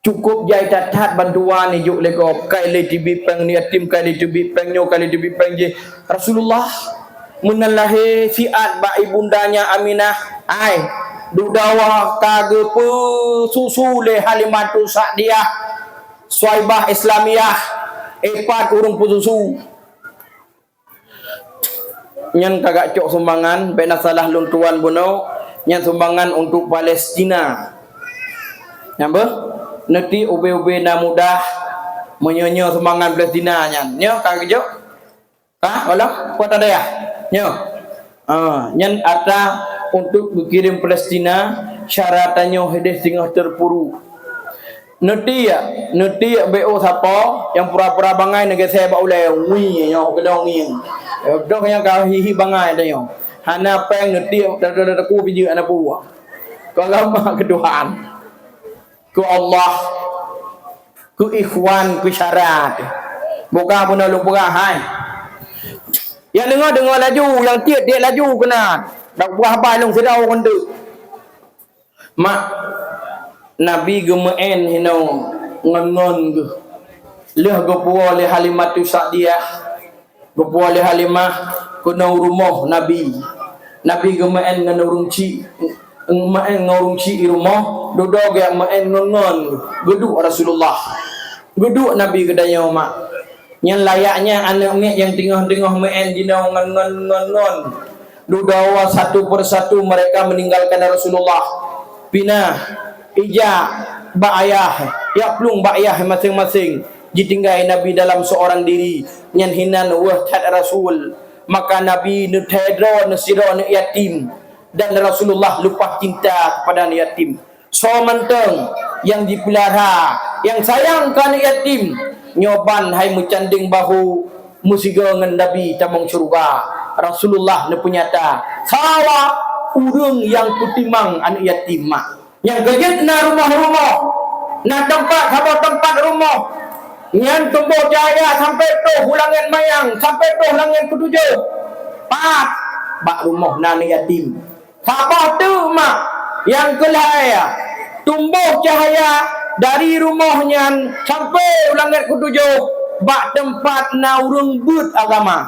Cukup jai tatat bantuan ni juk lego kai le tibi peng ni yatim kai le tibi peng nyo kai le tibi peng je Rasulullah menalahi fiat ba ibundanya Aminah ai dudawa kagepe susu le Halimatu Sa'diyah Swaibah Islamiyah epat urung pususu nyan kagak cok sumbangan bena salah luntuan buno nyan sumbangan untuk Palestina nyambe nanti ube-ube na mudah menyonyo semangat Palestina nyan nyo kagak jo kalau kuat ada ya nyo nyan ada untuk berkirim Palestina syaratannya hadis tengah terpuru nanti ya BO siapa yang pura-pura bangai negara saya ba ulai wi nyo kedong ni dok yang kau hihi bangai dah nyo hana peng nanti dah ku biji anak buah kalau mah keduaan ku Allah ku ikhwan ku syarat buka pun lu buka hai yang dengar laju yang tiat laju kena dak buah apa long sedau kon tu mak Nabi gemeen hino ngon ge leh gopo le Halimatu Sa'diyah gopo le Halimah kuno rumah Nabi Nabi gemaen ngan urung ci maen ngurung ci rumah duduk yang maen ngon geduk Rasulullah geduk Nabi kedaya mak yang layaknya anak mek yang tengah-tengah maen jinau ngon dudawa satu persatu mereka meninggalkan Rasulullah pinah ija ba ayah ya plung ba ayah masing-masing ditinggal Nabi dalam seorang diri nyan hinan wah tad Rasul maka Nabi nutedro nasiro yatim dan Rasulullah lupa cinta kepada anak yatim. So menteng yang dipelihara, yang sayang ke anak yatim, nyoban hai mencanding bahu musiga ngan Nabi tamang surga. Rasulullah ne punyata sawa urang yang kutimang anak yatim mak. Yang gejek na rumah-rumah, na tempat rumah. Nyan tumbuh jaya sampai tu hulangan mayang, sampai tu hulangan ketujuh. Pat bak rumah na anak yatim. Sabah tu mak yang kelaya tumbuh cahaya dari rumahnya sampai ulangan ketujuh bak tempat naurung but agama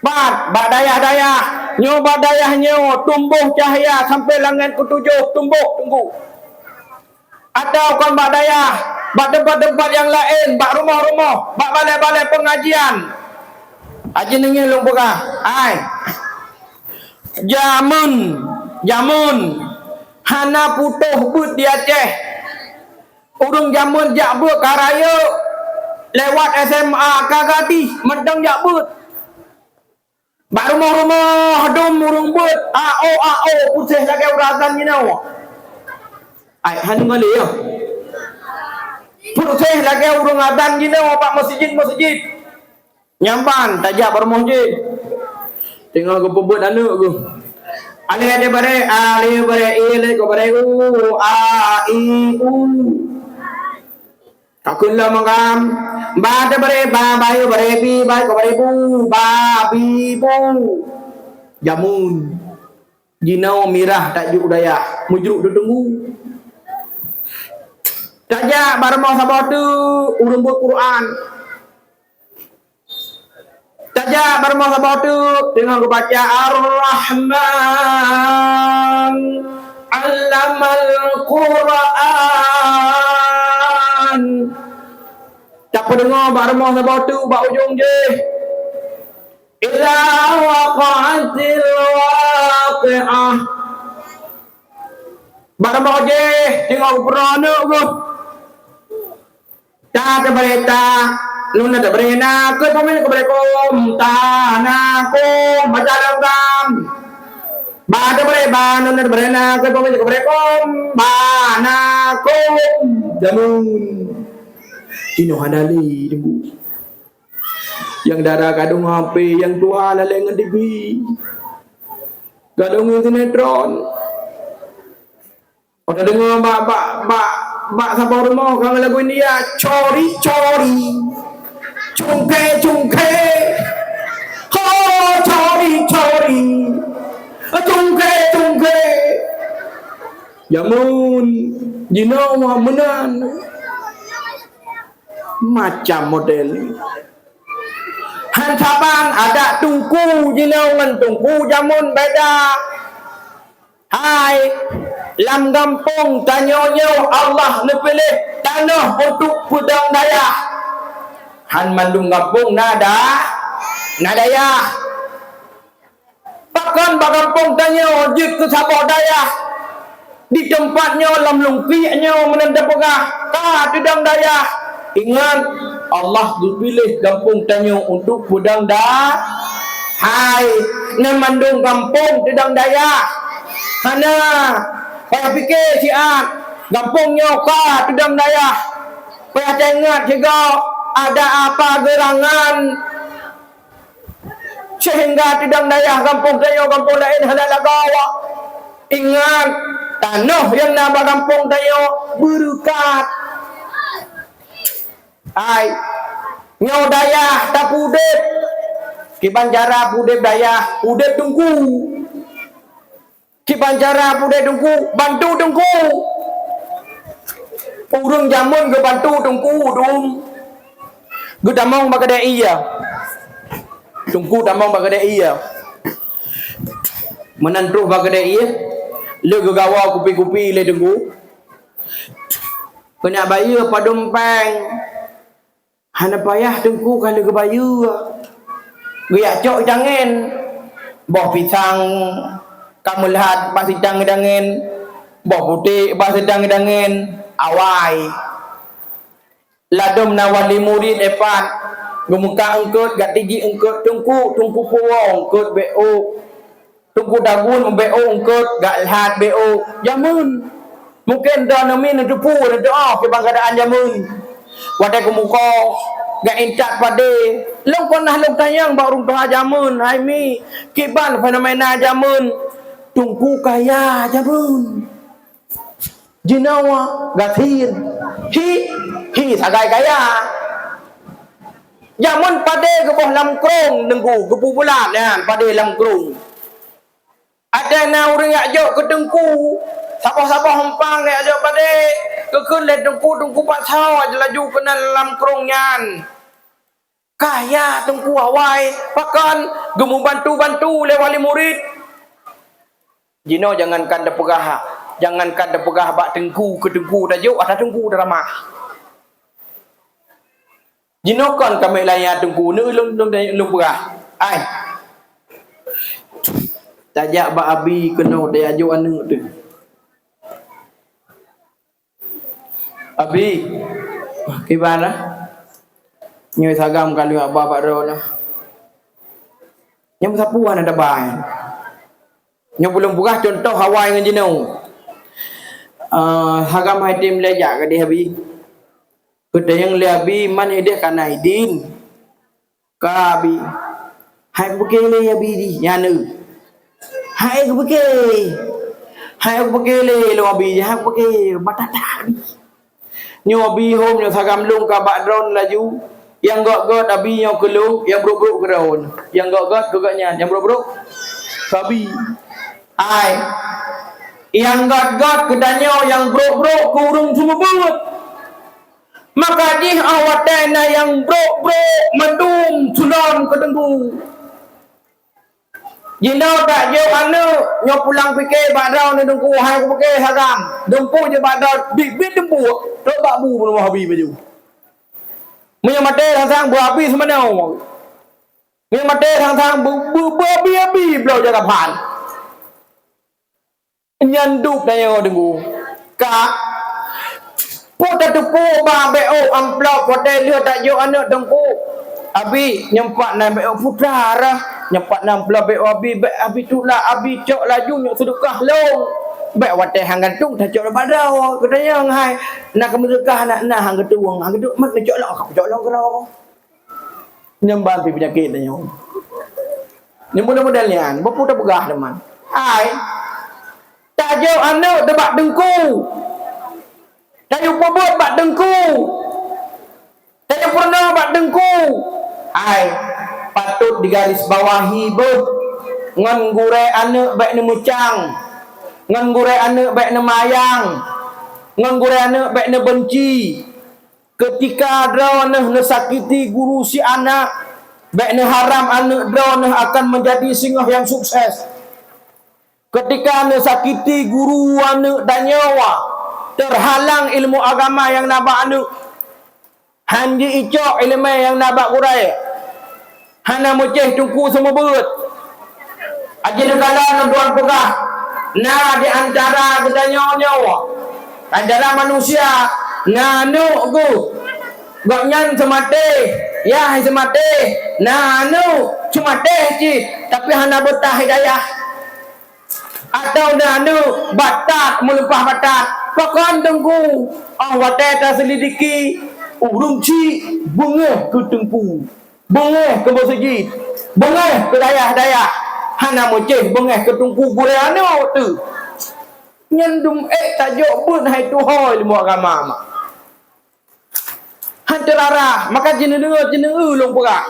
bak dayah-dayah nyoba dayahnya tumbuh cahaya sampai ulangan ketujuh tunggu atau kan bak dayah bak tempat-tempat yang lain bak rumah-rumah bak balai-balai pengajian aja nengi lumpukah ai Jamun hana putuh but di Aceh urung jamun jak but karaya lewat SMA kagati mendeng jak but bak rumah-rumah dum urung but AO putih lagi urasan ni nau ai han ngale yo putih lagi urung adan ni nau pak masjid nyamban tajak bermoh je tengok ke pebut anak aku ale bare ile ko bare a i u takulla mangam ba de bare ba bayu bare bi ba ko bare bu ba bi bu jamun jinau mirah tak juk daya mujruk ditunggu tajak barmo sabatu urung Quran Tajak bermasa batu dengan baca Ar-Rahman Allamal Quran. Tak dengar bermasa batu bak ujung je. Ila waqa'atil waqi'ah. Bermasa je dengan berana ke. Tak berita Luna tak berena ke pamen ke berekom tanah kom baca dalam bada bereba luna tak berena ke pamen ke berekom bana kom jamun ino hanali dembu yang darah kadung HP yang tua lalai ngan TV kadung sinetron ada dengar bak sabar rumah kang lagu India cori Cungke, oh cori, cungke, jamun, jinawa menan, macam model. Hantapan ada tungku jinawan tungku jamun beda. Hai, lam kampung tanyonyo Allah nepilih tanah untuk pedang daya. Han mandung kampung nada ya pakan bakampung tanya ojek ke sabah daya di tempatnya lam lungkinya menanda pegah tudang daya ingat Allah dipilih kampung tanya untuk pedang hai nan mandung kampung tudang daya hana kaya fikir siat kampungnya tudang daya kaya ingat juga ada apa gerangan sehingga tidak daya kampung saya kampung lain hendak lagawa ingat tanah yang nama kampung saya berkat ai nyau daya tak udep kibanjara udep daya udep tunggu kibanjara udep tunggu bantu tunggu urung jamun ke bantu tunggu dum Gudamong bagada iya. Tungku damong bagada iya. menantu bagade ia le gegawa kupi-kupi le dengku kena bayu padumpang hana payah dengku kalau ke bayu gaya cok jangan boh pisang kamu lihat pasti jangan boh putih pasti jangan awai ladom nawali murid depan gemuka engkut gak tinggi engkut tungku puwong engkut BO tungku dagun BO engkut gak lihat BO jamun mungkin dah namin depu ada doa ke banggadaan jamun wadai gemuka gak incat pada long pernah long tayang baru doa jamun hai mi kiban fenomena jamun tungku kaya jamun jinawa gathir hi sagai kaya jamun pada ke bawah lamkrong dengku gepu bulat ya pada lamkrong ada na orang ajak ke dengku siapa-siapa hempang dia ajak pada ke kulit dengku pak sao aja laju kena lamkrong nyan kaya dengku awai pakan gemu bantu le wali murid jino jangankan da pegah jangankan da pegah bak dengku ke dengku dah juk ada dengku dah ramah jino kon kami layan dengku nu lung pegah ai tajak bak abi kena dia juk anu tu abi kibana nyoi sagam kalau abah ro nah nyam sapuan ada bai nyom belum pegah contoh Hawaii dengan jino hagam haitim lejak ke dia abi kita yang lebi man dia kana idin kabi hai bukele abi di nyanu hai bukele lo abi hai bukele batata nyo abi hom nyo sagam lung ka badron laju yang gok abi nyo kelung yang bro geron yang gok guganya yang bro kabi ai yang gok kedanyo yang bro kurung semua banget maka di awatena yang bro mendung sulon kedengku jino tak je anu nyo pulang fikir badau ni dengku hai ku fikir sagam dengku je badau bibit dempu tok bak bu belum habis baju punya mate sang bu habis semenau punya mate sang bu abi blau jaga pan nyanduk dayo dengku ka Pota tupu ba BO amplop pota dia tak jo anak dengku. Abi nyempat na BO putra rah. Nyempat na amplop BO abi tu lah abi cok laju nyok sedekah long. Baik watai hang gantung tak cok badau. Katanya hai nak sedekah nak hang gantung. Hang gantung mak cok lah cok long kero. Nyembah penyakit tanya. Ni mudah-mudahan bapu tak begah teman. Hai. Tak jo anak debak dengku. Tak jumpa buat bak dengku. Tak pernah bak dengku. Ai patut digaris bawahi beuh. Ngan gure anak baik ne mucang. Ngan gure anak baik ne mayang. Ngan gure anak baik ne benci. Ketika drone ne sakiti guru si anak, baik ne haram anak drone akan menjadi singoh yang sukses. Ketika ne sakiti guru anak dan nyawa, terhalang ilmu agama yang nabak anu hanji icok ilmu yang nabak kurai hana moceh tungku semua beut aja negara tuan pegah nah di antara gedanya nyawa antara manusia nanu ku gaknyan semate ya semate nanu semate ci tapi hana betah hidayah atau nanu batat melumpah batat pakan tengku watai tak selidiki urumci bengeh ke tengku bengeh ke masjid bengeh ke dayah-dayah hana moceh bengeh ke tengku gurano tu nyandum tajuk pun hai tu hoi ilmu agama mak hantarara maka jenis dengar jenis long pegak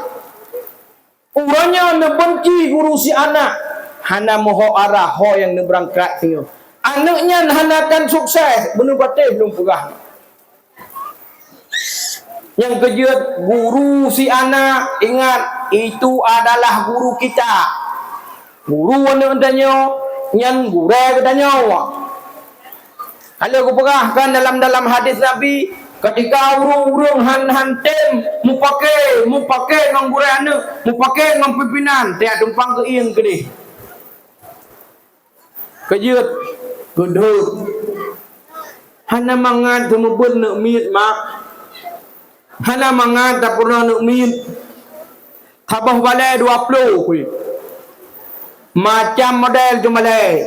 uranya benci guru si anak hana moho arah ho yang berangkat tengok anaknya hanakan sukses benar batin belum pegah yang kejut guru si anak ingat itu adalah guru kita Guru anda tanya, yang guru ke tanya. Kalau aku perahkan dalam hadis Nabi, ketika urung-urung han-tem, mu pakai dengan guru anda, mu pakai dengan pimpinan, tiada tumpang ke ieng ke ni. Kejut, gedut. Hana mangat semua pun nak miet mak. Hana mangat tak pernah nak miet. Tabah balai 20 kui. Macam model tu malai.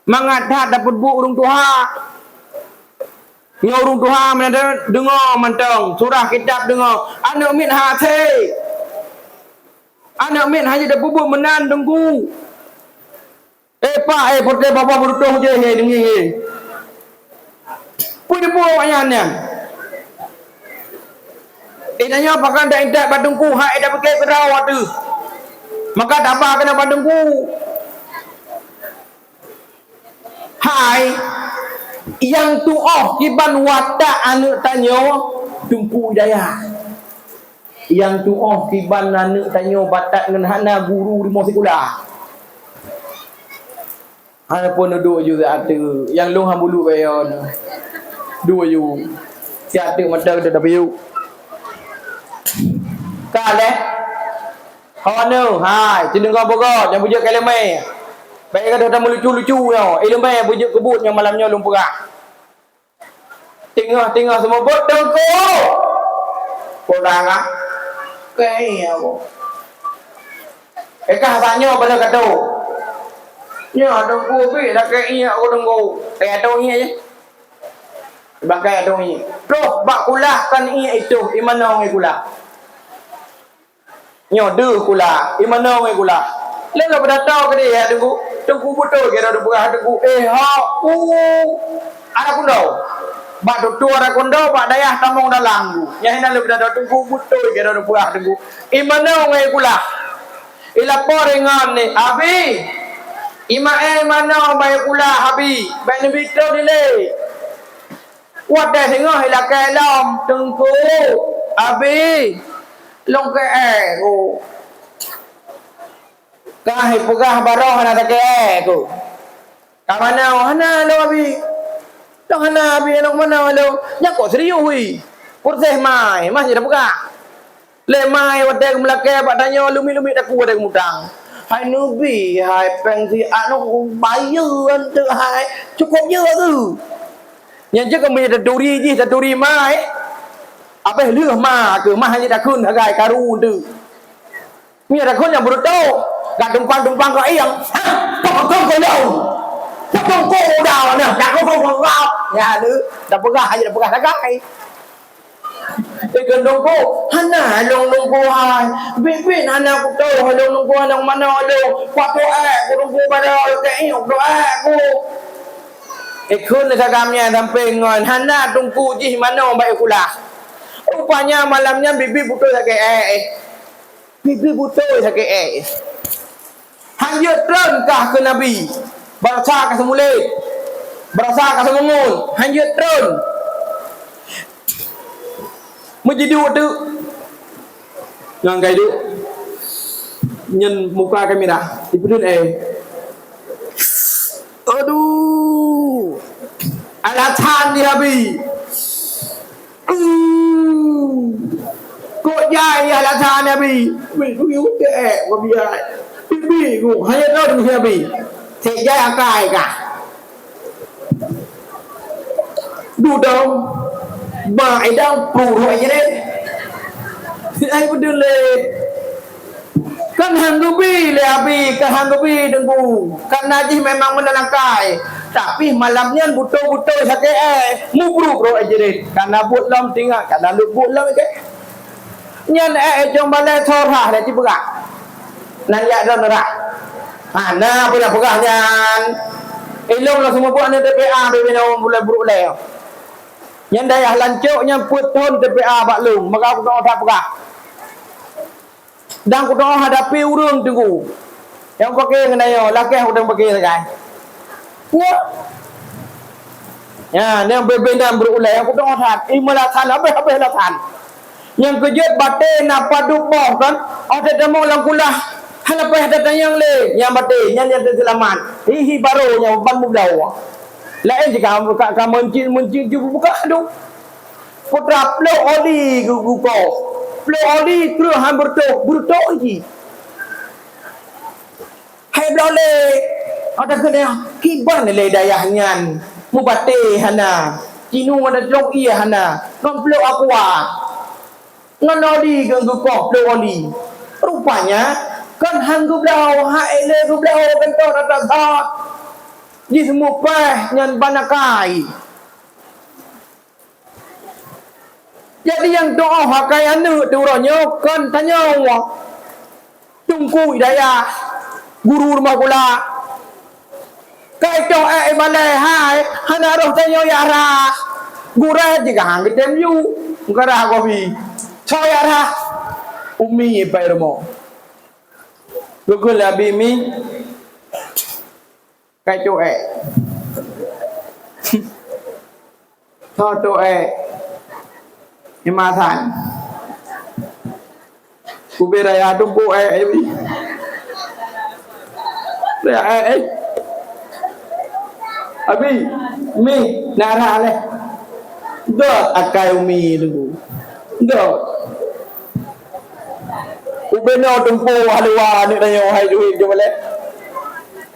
Mangat tak dapat bu urung tuha. Nya urung tuha mana dengar mantang surah kitab dengar. Anak mit hati. Anak mit hanya dah bubuk menan tunggu. Pak putih bapa berutuh je dengi. Punya buah ayahnya. Nanya pakai dah indak badungku, hai dah pakai kerawat tu. Maka tak apa kena badungku. Hai, yang tu kiban watak anak tanya tungku daya. Yang tu kiban anak tanya batak dengan hana guru di sekolah. Hana pun duduk juga ada. Yang long hambulu bayon. Dua you. Siap tu mata kita tapi you. Kale. Hono, hai, cenderung bogot yang bujuk kalemai. Baik kata dah lucu-lucu tau. Lemai bujuk kebut yang malamnya lum perah. Tengah semua bodoh ko. Kurang ah. Kai aku. Kah tanya pada kata. Nya dongku bi dah kai iya aku dongku. Tengah tahu ni je. Bagai adong ni. Prof bak kulah kan itu imana ngai kulah. Nyo de kulah, imana ngai kulah. Lelo pada tahu ke dia tunggu betul kira ada buah tunggu ada kundau. Bak tu ada kundau bak dayah tamong dalang. Yang hina le pada tunggu betul kira ada buah tunggu. Imana ngai kulah. Ila porengan ni abi. Mana baik kulah abi. Baik ni betul dile. Wadah tengah hilang kelam tengku abi long ke ko kahai pegah baroh hana tak ko kamana hana lo abi long hana abi long mana lo nya ko serius hui proses mai masih dah pegah le mai wadah melake bak tanya lumi-lumi tak ku ada mutang hai nubi hai pengsi anu bayar tu hai cukup je tu. Yang je kami ada duri je, duri mai. Apa leh ma ke mah hanya dah kun hagai karun tu. Ni ada kun yang berutuh. Gak tumpang-tumpang ke iyang. Kau dah. Kau dah nah, dah kau. Ya lu, dah pegah hanya dah pegah hagai. Gendong ko, hana long ko hai. Bin hana ko tu, long ko nang mana lo. Pato ko pada ke iyang ko. Ikut negamnya sampai ngon hana tungku ji mana baik kulah. Rupanya malamnya bibi butuh sakit bibi butuh sakit hanya terunkah ke Nabi berasa ke semulit berasa ke semungun hanya terun menjadi waktu yang kayak itu nyen muka kamera dipudun aduh alatan dia bi kok jai alatan dia bi biu ke ko biar bi ko hanya tahu dia bi thế jai akai ka du đâu bài đang phủ rồi như thế thì anh có đưa lên kan hanggupi le abi kan hanggupi dengku karena ji memang menelangkai tapi malamnya butuh-butuh sakit mubruk ro ajerit karena but lam tinggal karena lu but lam ke nyan jong balai thorah le ti begak nan ya don ra ana pula begak nyan ilong la semua buat ni TPA be no mulai buruk le nyan dayah lancuk nyan put thon TPA bak lung maka aku tak begak dan aku doa hadapi urang tunggu. Yang pakai ngenai laki udang pakai saja. Ya, yang berbeda berulai aku doa hat imalatan apa latan. Yang kejut batin apa dupoh kan ada demo lang kulah Halapai ada tanyang le, yang bate, yang selamat. Hihi baru yang ban mudau. Lain jika kamu mencin juga buka aduh. Putra plo oli guguko. Plo oli terus berto lagi. Hai blole. Ada kena kiban le dayahnya. Mubate hana. Cinu ada jok iya hana. Non plo aqua. Ngan oli guguko plo oli. Rupanya kan hang gublau hai le gublau kan to rata thot di semua peh nyan banakai jadi yang doa hakai anu turonyo kan tanya tungku daya guru rumah kula kai to balai hai hana roh tanya ya ra gura jika hang tem yu ngara ko bi choya ra umi pai romo Google labi mi cái chỗ ẹ cho chỗ ẹ nhưng mà thành cô bên đây à trung cô ẹ đi đây ẹ abi mi nara le dot akai mi lu dot ubeno tumpo halwa ni dayo hay duit jo le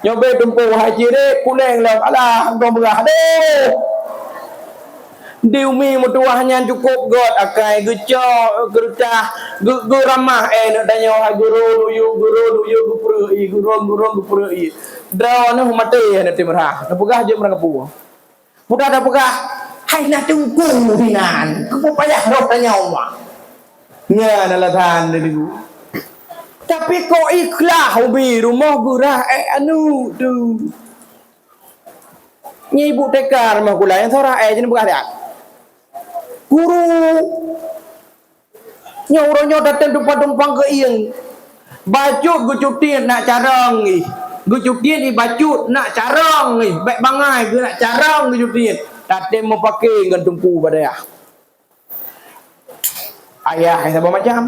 nyobe tumpo hay jire kuleng lam ala hangdom berah de diumi mutuahnya cukup god akai guco geruta guramah no dayo hay guru yu guru i draw no mate na timrah na pugah je merang pu budak ada pugah hay na tungku hinan ku payah ro dayo ma nya na lathan de tapi kok ikhlas hobi rumah gurah anu tu ni ibu tekar mah kula yang thora jenis bukan dia guru nyoronyo datang tumpang ke ieng baju gucutin nak carang ni gucutin ni baju nak carang ni baik bangai ke nak carang gucutin datang mau pakai dengan tumpu pada ya ayah yang sama macam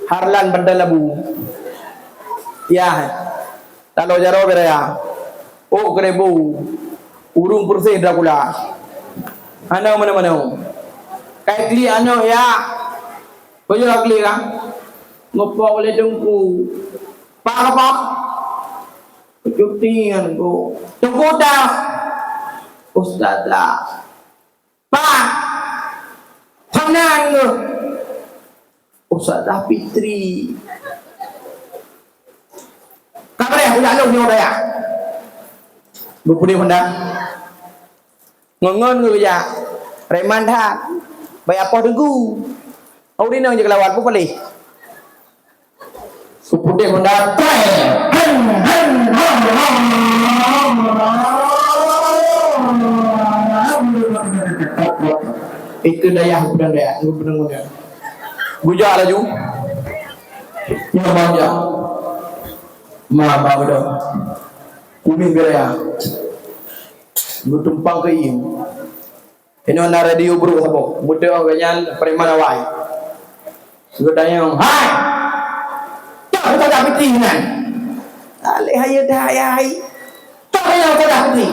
Harlan Bandalabu. Ya. Talo jaro beraya. Oh kerebu. Urung persen Dracula. Ano mana. Kai kli ano ya. Koyo kli ka. Ngopo le tungku. Pa apa? Kutian ko. Tungku ta. Ustazah. Pa. Panan ko. Ustazah Fitri. Kabar udah lu nyoba ya. Bupudi Honda. Ngon ya. Reman tha. Bay apa dengku. Au đi nang je kelawat pu pali. Bupudi Honda. Itu daya budan daya, budan. Bujak laju. Ya baja. Ma ba bodo. Kumi beraya. Gutumpang ke ieu. Ino na radio bro sabo. Bude ganyan preman awai. Gudanya, "Hai. Cak kita dah piti nan." Ale haye dah hai. Cak yang kita dah piti.